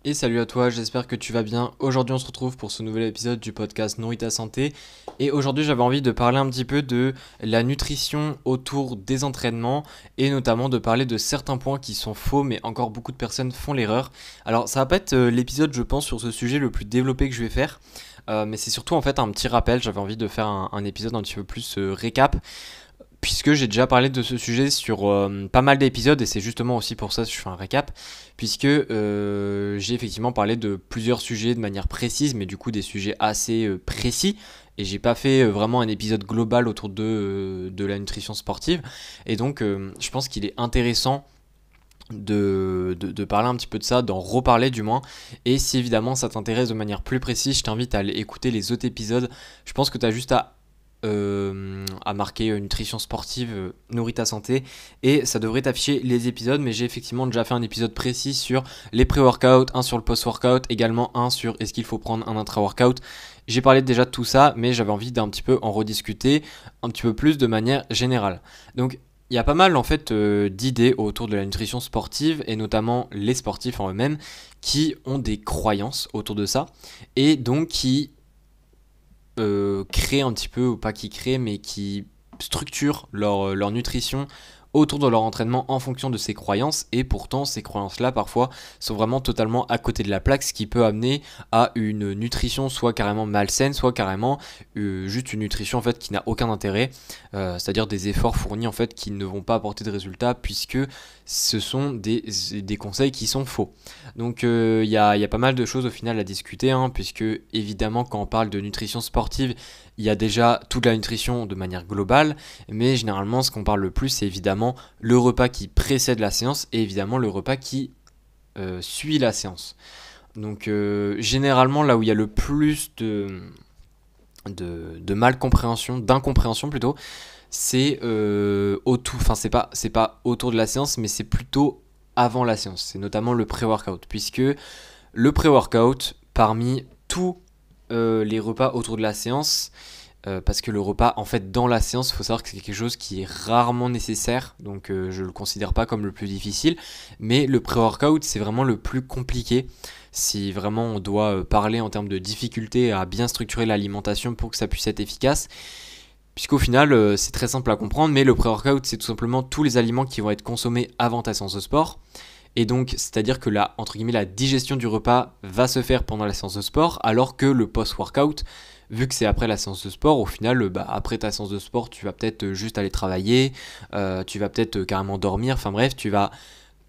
Et salut à toi, j'espère que tu vas bien. Aujourd'hui on se retrouve pour ce nouvel épisode du podcast Nourris ta santé. Et aujourd'hui j'avais envie de parler un petit peu de la nutrition autour des entraînements et notamment de parler de certains points qui sont faux mais encore beaucoup de personnes font l'erreur. Alors ça va pas être l'épisode je pense sur ce sujet le plus développé que je vais faire. Mais c'est surtout en fait un petit rappel, j'avais envie de faire un épisode un petit peu plus récap puisque j'ai déjà parlé de ce sujet sur pas mal d'épisodes et c'est justement aussi pour ça que je fais un récap, puisque j'ai effectivement parlé de plusieurs sujets de manière précise, mais du coup des sujets assez précis, et j'ai pas fait vraiment un épisode global autour de la nutrition sportive, et donc je pense qu'il est intéressant de parler un petit peu de ça, d'en reparler du moins, et si évidemment ça t'intéresse de manière plus précise, je t'invite à aller écouter les autres épisodes. Je pense que tu as juste à marquer nutrition sportive, nourris ta santé, et ça devrait t'afficher les épisodes, mais j'ai effectivement déjà fait un épisode précis sur les pré-workouts, un sur le post-workout, également un sur est-ce qu'il faut prendre un intra-workout. J'ai parlé déjà de tout ça, mais j'avais envie d'un petit peu en rediscuter un petit peu plus de manière générale. Donc il y a pas mal en fait d'idées autour de la nutrition sportive, et notamment les sportifs en eux-mêmes qui ont des croyances autour de ça, et donc qui créent un petit peu, ou pas qui créent, mais qui structurent leur nutrition autour de leur entraînement en fonction de ces croyances, et pourtant ces croyances-là parfois sont vraiment totalement à côté de la plaque, ce qui peut amener à une nutrition soit carrément malsaine, soit carrément juste une nutrition en fait qui n'a aucun intérêt, c'est-à-dire des efforts fournis en fait qui ne vont pas apporter de résultats puisque ce sont des conseils qui sont faux. Donc y a pas mal de choses au final à discuter, hein, puisque évidemment quand on parle de nutrition sportive, il y a déjà toute la nutrition de manière globale, mais généralement ce qu'on parle le plus c'est évidemment le repas qui précède la séance et évidemment le repas qui suit la séance. Donc généralement là où il y a le plus de mal-compréhension, d'incompréhension plutôt, c'est c'est pas autour de la séance, mais c'est plutôt avant la séance. C'est notamment le pré-workout, puisque le pré-workout, parmi tous les repas autour de la séance, parce que le repas, en fait, dans la séance, il faut savoir que c'est quelque chose qui est rarement nécessaire, donc je le considère pas comme le plus difficile, mais le pré-workout, c'est vraiment le plus compliqué. Si vraiment on doit parler en termes de difficulté à bien structurer l'alimentation pour que ça puisse être efficace, puisqu'au final, c'est très simple à comprendre, mais le pré-workout, c'est tout simplement tous les aliments qui vont être consommés avant ta séance de sport. Et donc, c'est-à-dire que entre guillemets, la digestion du repas va se faire pendant la séance de sport, alors que le post-workout, vu que c'est après la séance de sport, au final, après ta séance de sport, tu vas peut-être juste aller travailler, tu vas peut-être carrément dormir, enfin bref, tu vas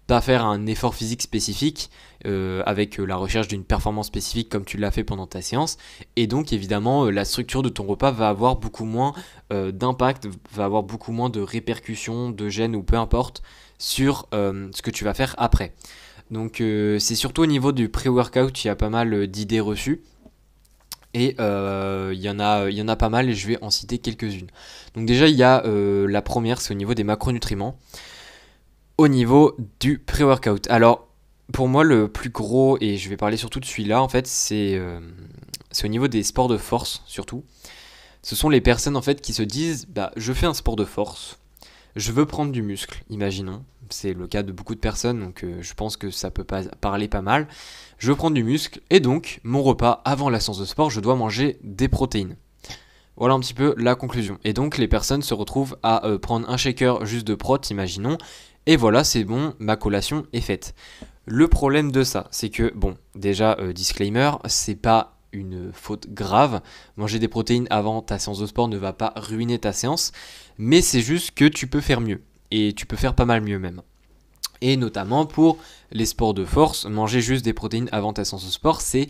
pas faire un effort physique spécifique avec la recherche d'une performance spécifique comme tu l'as fait pendant ta séance, et donc évidemment la structure de ton repas va avoir beaucoup moins d'impact, va avoir beaucoup moins de répercussions, de gêne ou peu importe sur ce que tu vas faire après. Donc c'est surtout au niveau du pré-workout il y a pas mal d'idées reçues, et il y en a pas mal et je vais en citer quelques-unes. Donc déjà il y a la première, c'est au niveau des macronutriments. Au niveau du pré-workout. Alors, pour moi, le plus gros, et je vais parler surtout de celui-là, en fait, c'est au niveau des sports de force, surtout. Ce sont les personnes, en fait, qui se disent, je fais un sport de force, je veux prendre du muscle, imaginons. C'est le cas de beaucoup de personnes, donc je pense que ça peut parler pas mal. Je veux prendre du muscle, et donc, mon repas, avant la séance de sport, je dois manger des protéines. Voilà un petit peu la conclusion. Et donc, les personnes se retrouvent à prendre un shaker juste de prot, imaginons, et voilà, c'est bon, ma collation est faite. Le problème de ça, c'est que, bon, déjà, disclaimer, c'est pas une faute grave. Manger des protéines avant ta séance de sport ne va pas ruiner ta séance, mais c'est juste que tu peux faire mieux. Et tu peux faire pas mal mieux même. Et notamment pour les sports de force, manger juste des protéines avant ta séance de sport, c'est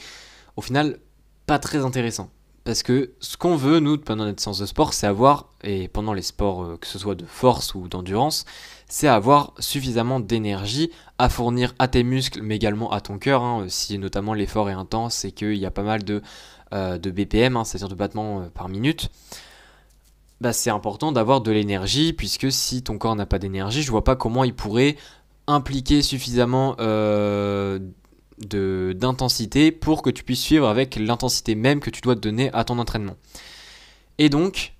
au final pas très intéressant. Parce que ce qu'on veut, nous, pendant notre séance de sport, c'est avoir, et pendant les sports, que ce soit de force ou d'endurance, c'est avoir suffisamment d'énergie à fournir à tes muscles, mais également à ton cœur, hein, si notamment l'effort est intense et qu'il y a pas mal de BPM, hein, c'est-à-dire de battements par minute. C'est important d'avoir de l'énergie, puisque si ton corps n'a pas d'énergie, je vois pas comment il pourrait impliquer suffisamment d'intensité pour que tu puisses suivre avec l'intensité même que tu dois te donner à ton entraînement. Et donc,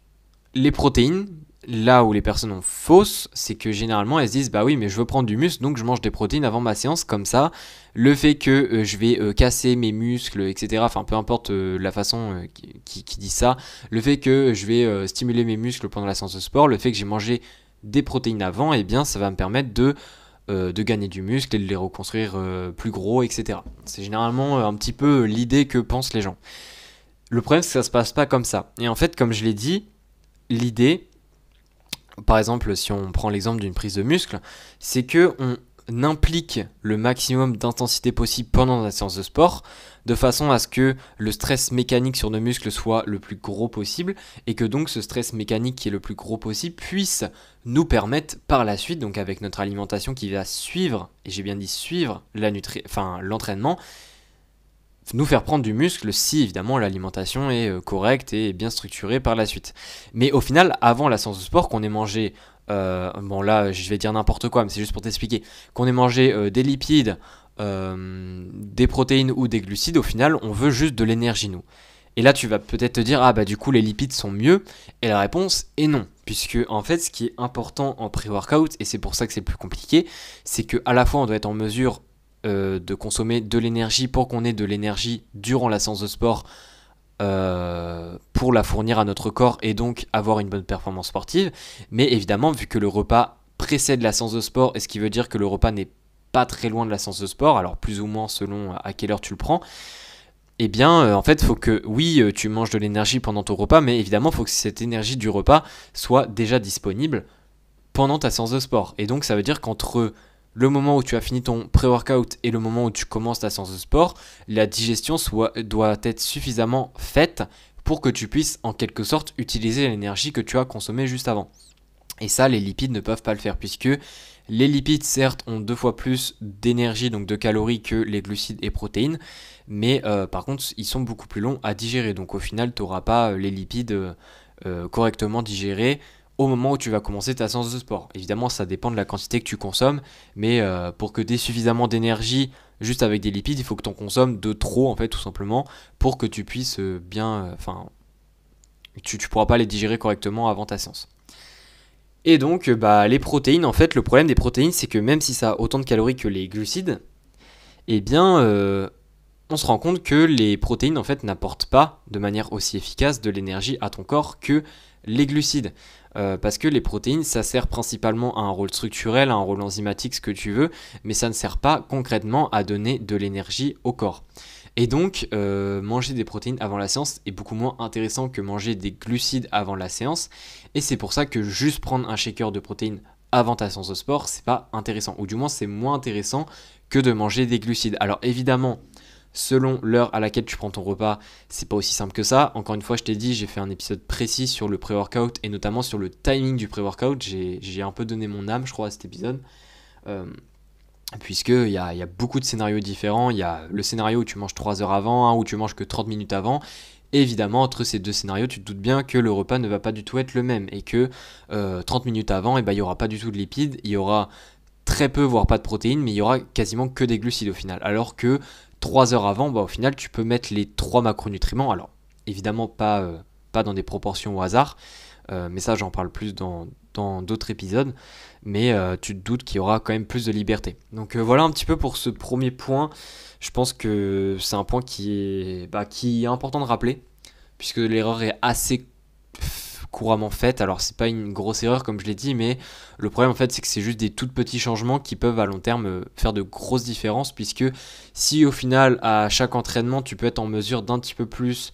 les protéines, là où les personnes ont fausse, c'est que généralement elles se disent bah oui mais je veux prendre du muscle donc je mange des protéines avant ma séance, comme ça le fait que je vais casser mes muscles, etc. Enfin peu importe la façon qui dit ça, le fait que je vais stimuler mes muscles pendant la séance de sport, le fait que j'ai mangé des protéines avant, et bien ça va me permettre de gagner du muscle et de les reconstruire plus gros, etc. C'est généralement un petit peu l'idée que pensent les gens. Le problème c'est que ça se passe pas comme ça. Et en fait comme je l'ai dit, l'idée, par exemple, si on prend l'exemple d'une prise de muscle, c'est que on implique le maximum d'intensité possible pendant la séance de sport, de façon à ce que le stress mécanique sur nos muscles soit le plus gros possible, et que donc ce stress mécanique qui est le plus gros possible puisse nous permettre par la suite, donc avec notre alimentation qui va suivre, et j'ai bien dit suivre l'entraînement, nous faire prendre du muscle si évidemment l'alimentation est correcte et bien structurée par la suite. Mais au final, avant la séance de sport, qu'on ait mangé, bon là je vais dire n'importe quoi, mais c'est juste pour t'expliquer, qu'on ait mangé des lipides, des protéines ou des glucides, au final on veut juste de l'énergie nous. Et là tu vas peut-être te dire, ah bah du coup les lipides sont mieux, et la réponse est non. Puisque en fait ce qui est important en pré-workout, et c'est pour ça que c'est plus compliqué, c'est que à la fois on doit être en mesure de consommer de l'énergie pour qu'on ait de l'énergie durant la séance de sport pour la fournir à notre corps et donc avoir une bonne performance sportive. Mais évidemment, vu que le repas précède la séance de sport, et ce qui veut dire que le repas n'est pas très loin de la séance de sport, alors plus ou moins selon à quelle heure tu le prends, eh bien en fait il faut que oui tu manges de l'énergie pendant ton repas, mais évidemment il faut que cette énergie du repas soit déjà disponible pendant ta séance de sport. Et donc ça veut dire qu'entre le moment où tu as fini ton pré-workout et le moment où tu commences ta séance de sport, la digestion doit être suffisamment faite pour que tu puisses en quelque sorte utiliser l'énergie que tu as consommée juste avant. Et ça, les lipides ne peuvent pas le faire, puisque les lipides certes ont 2 fois plus d'énergie, donc de calories, que les glucides et protéines, mais par contre ils sont beaucoup plus longs à digérer, donc au final tu n'auras pas les lipides correctement digérés au moment où tu vas commencer ta séance de sport. Évidemment, ça dépend de la quantité que tu consommes, mais pour que tu aies suffisamment d'énergie juste avec des lipides, il faut que tu en consommes de trop, en fait, tout simplement, pour que tu puisses tu pourras pas les digérer correctement avant ta séance. Et donc, les protéines, en fait, le problème des protéines, c'est que même si ça a autant de calories que les glucides, eh bien, on se rend compte que les protéines, en fait, n'apportent pas de manière aussi efficace de l'énergie à ton corps que les glucides. Parce que les protéines, ça sert principalement à un rôle structurel, à un rôle enzymatique, ce que tu veux, mais ça ne sert pas concrètement à donner de l'énergie au corps. Et donc, manger des protéines avant la séance est beaucoup moins intéressant que manger des glucides avant la séance, et c'est pour ça que juste prendre un shaker de protéines avant ta séance de sport, c'est pas intéressant, ou du moins c'est moins intéressant que de manger des glucides. Alors évidemment, selon l'heure à laquelle tu prends ton repas, c'est pas aussi simple que ça. Encore une fois, je t'ai dit, j'ai fait un épisode précis sur le pré-workout et notamment sur le timing du pré-workout. J'ai un peu donné mon âme, je crois, à cet épisode. Puisqu'il y a beaucoup de scénarios différents. Il y a le scénario où tu manges 3 heures avant, où tu manges que 30 minutes avant. Et évidemment, entre ces deux scénarios, tu te doutes bien que le repas ne va pas du tout être le même. Et que 30 minutes avant, il n'y aura pas du tout de lipides. Il y aura très peu, voire pas de protéines, mais il y aura quasiment que des glucides au final. Alors que 3 heures avant, au final, tu peux mettre les 3 macronutriments. Alors, évidemment, pas dans des proportions au hasard, mais ça, j'en parle plus dans d'autres épisodes. Mais tu te doutes qu'il y aura quand même plus de liberté. Donc voilà un petit peu pour ce premier point. Je pense que c'est un point qui est important de rappeler, puisque l'erreur est assez couramment faite. Alors c'est pas une grosse erreur comme je l'ai dit, mais le problème en fait c'est que c'est juste des tout petits changements qui peuvent à long terme faire de grosses différences, puisque si au final à chaque entraînement tu peux être en mesure d'un petit peu plus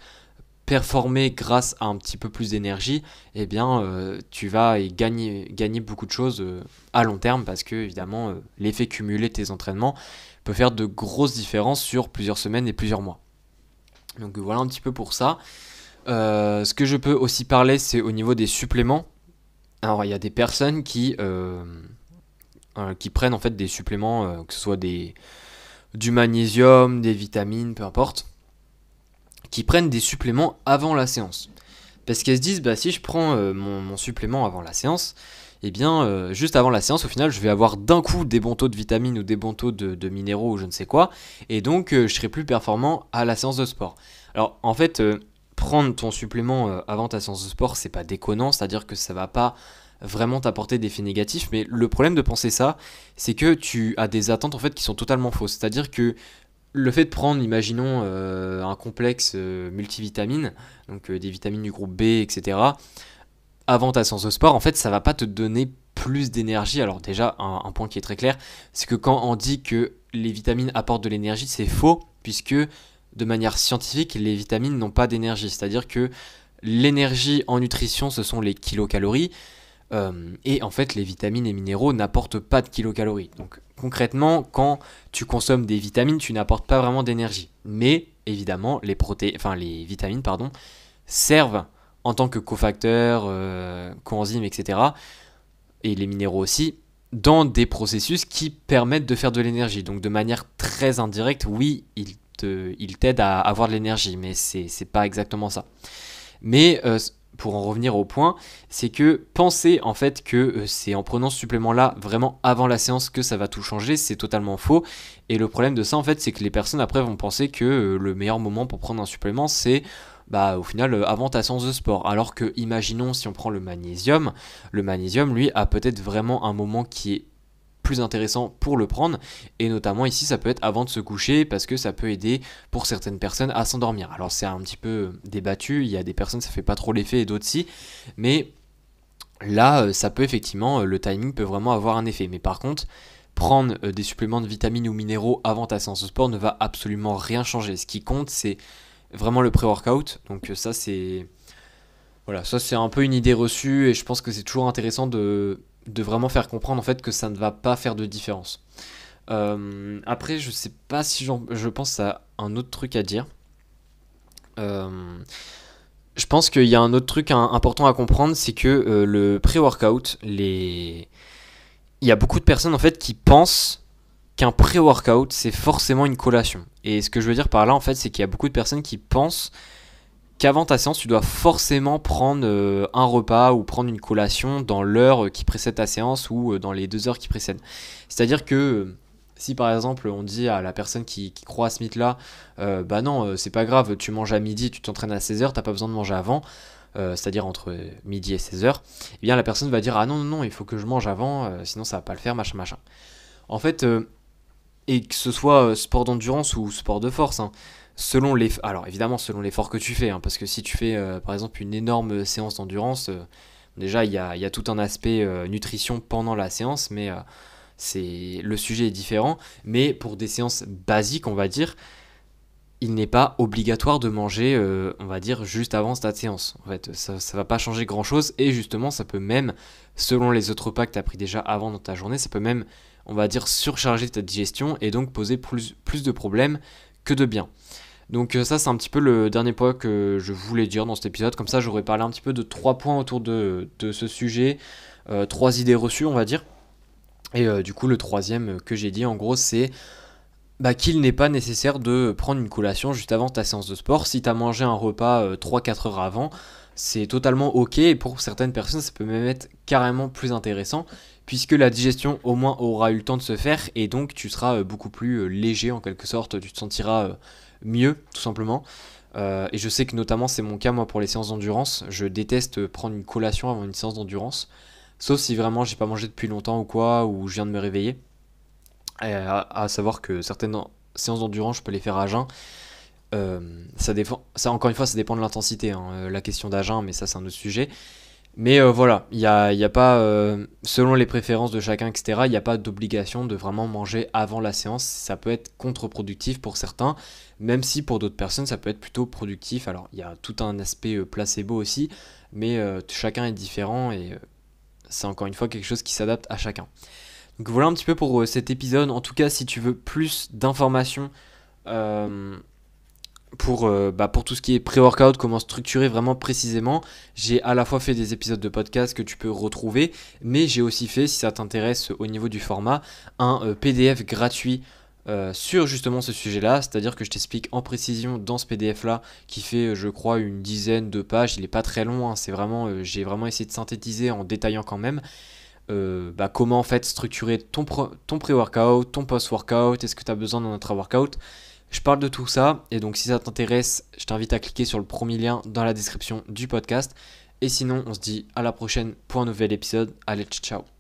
performer grâce à un petit peu plus d'énergie, eh bien tu vas gagner beaucoup de choses à long terme, parce que évidemment l'effet cumulé de tes entraînements peut faire de grosses différences sur plusieurs semaines et plusieurs mois. Donc voilà un petit peu pour ça. Ce que je peux aussi parler, c'est au niveau des suppléments. Alors il y a des personnes qui prennent en fait des suppléments, que ce soit du magnésium, des vitamines, peu importe, qui prennent des suppléments avant la séance. Parce qu'elles se disent, si je prends mon supplément avant la séance, eh bien juste avant la séance, au final, je vais avoir d'un coup des bons taux de vitamines ou des bons taux de minéraux ou je ne sais quoi, et donc je serai plus performant à la séance de sport. Alors en fait, prendre ton supplément avant ta séance de sport, c'est pas déconnant, c'est-à-dire que ça va pas vraiment t'apporter d'effets négatifs, mais le problème de penser ça, c'est que tu as des attentes en fait qui sont totalement fausses. C'est-à-dire que le fait de prendre, imaginons, un complexe multivitamine, donc des vitamines du groupe B, etc., avant ta séance de sport, en fait, ça va pas te donner plus d'énergie. Alors déjà, un point qui est très clair, c'est que quand on dit que les vitamines apportent de l'énergie, c'est faux, puisque de manière scientifique, les vitamines n'ont pas d'énergie. C'est-à-dire que l'énergie en nutrition, ce sont les kilocalories, et en fait, les vitamines et minéraux n'apportent pas de kilocalories. Donc concrètement, quand tu consommes des vitamines, tu n'apportes pas vraiment d'énergie. Mais évidemment, les vitamines, pardon, servent en tant que cofacteurs, coenzymes, etc. Et les minéraux aussi, dans des processus qui permettent de faire de l'énergie. Donc de manière très indirecte, oui, ils t'aident à avoir de l'énergie, mais c'est pas exactement ça. Mais pour en revenir au point, c'est que penser en fait que c'est en prenant ce supplément-là vraiment avant la séance que ça va tout changer, c'est totalement faux. Et le problème de ça en fait, c'est que les personnes après vont penser que le meilleur moment pour prendre un supplément, c'est au final avant ta séance de sport. Alors que imaginons si on prend le magnésium lui a peut-être vraiment un moment qui est plus intéressant pour le prendre, et notamment ici ça peut être avant de se coucher parce que ça peut aider pour certaines personnes à s'endormir. Alors c'est un petit peu débattu, il y a des personnes ça fait pas trop l'effet et d'autres si, mais là ça peut effectivement, le timing peut vraiment avoir un effet. Mais par contre, prendre des suppléments de vitamines ou minéraux avant ta séance de sport ne va absolument rien changer. Ce qui compte c'est vraiment le pré-workout, donc ça c'est... Voilà, ça c'est un peu une idée reçue et je pense que c'est toujours intéressant de vraiment faire comprendre en fait que ça ne va pas faire de différence. Après, je sais pas si je pense à un autre truc à dire. Euh, je pense qu'il y a un autre truc important à comprendre, c'est que le pré-workout, il y a beaucoup de personnes en fait qui pensent qu'un pré-workout c'est forcément une collation. Et ce que je veux dire par là en fait, c'est qu'il y a beaucoup de personnes qui pensent qu'avant ta séance, tu dois forcément prendre un repas ou prendre une collation dans l'heure qui précède ta séance ou dans les 2 heures qui précèdent. C'est-à-dire que si par exemple on dit à la personne qui croit à ce mythe-là, bah non, c'est pas grave, tu manges à midi, tu t'entraînes à 16 heures, t'as pas besoin de manger avant, c'est-à-dire entre midi et 16 heures, eh bien la personne va dire ah non, non, non, il faut que je mange avant, sinon ça va pas le faire, machin, machin. En fait, et que ce soit sport d'endurance ou sport de force, hein, alors évidemment selon l'effort que tu fais, hein, parce que si tu fais par exemple une énorme séance d'endurance, déjà il y a tout un aspect nutrition pendant la séance, mais le sujet est différent. Mais pour des séances basiques, on va dire, il n'est pas obligatoire de manger, on va dire, juste avant ta séance. En fait, ça va pas changer grand chose, et justement, ça peut même, selon les autres repas que tu as pris déjà avant dans ta journée, ça peut même, on va dire, surcharger ta digestion et donc poser plus de problèmes que de bien. Donc ça c'est un petit peu le dernier point que je voulais dire dans cet épisode. Comme ça j'aurais parlé un petit peu de 3 points autour de ce sujet, 3 idées reçues on va dire. Et du coup le troisième que j'ai dit en gros c'est qu'il n'est pas nécessaire de prendre une collation juste avant ta séance de sport. Si tu as mangé un repas 3-4 heures avant, c'est totalement ok, et pour certaines personnes ça peut même être carrément plus intéressant puisque la digestion au moins aura eu le temps de se faire et donc tu seras beaucoup plus léger en quelque sorte, tu te sentiras mieux tout simplement. Et je sais que notamment c'est mon cas moi pour les séances d'endurance, je déteste prendre une collation avant une séance d'endurance, sauf si vraiment j'ai pas mangé depuis longtemps ou quoi, ou je viens de me réveiller. À savoir que certaines séances d'endurance je peux les faire à jeun. Ça dépend, ça encore une fois ça dépend de l'intensité, hein, la question d'à jeun, mais ça c'est un autre sujet. Mais voilà, il y a pas, selon les préférences de chacun, etc., il n'y a pas d'obligation de vraiment manger avant la séance. Ça peut être contre-productif pour certains, même si pour d'autres personnes, ça peut être plutôt productif. Alors, il y a tout un aspect placebo aussi, mais chacun est différent et c'est encore une fois quelque chose qui s'adapte à chacun. Donc voilà un petit peu pour cet épisode. En tout cas, si tu veux plus d'informations euh, pour tout ce qui est pré-workout, comment structurer vraiment précisément, j'ai à la fois fait des épisodes de podcast que tu peux retrouver, mais j'ai aussi fait, si ça t'intéresse au niveau du format, un PDF gratuit sur justement ce sujet-là, c'est-à-dire que je t'explique en précision dans ce PDF-là, qui fait, je crois, une dizaine de pages, il n'est pas très long, hein, c'est vraiment, j'ai vraiment essayé de synthétiser en détaillant quand même, comment en fait structurer ton pré-workout, ton post-workout, est-ce que tu as besoin d'un intra-workout. Je parle de tout ça et donc si ça t'intéresse, je t'invite à cliquer sur le premier lien dans la description du podcast. Et sinon, on se dit à la prochaine pour un nouvel épisode. Allez, ciao.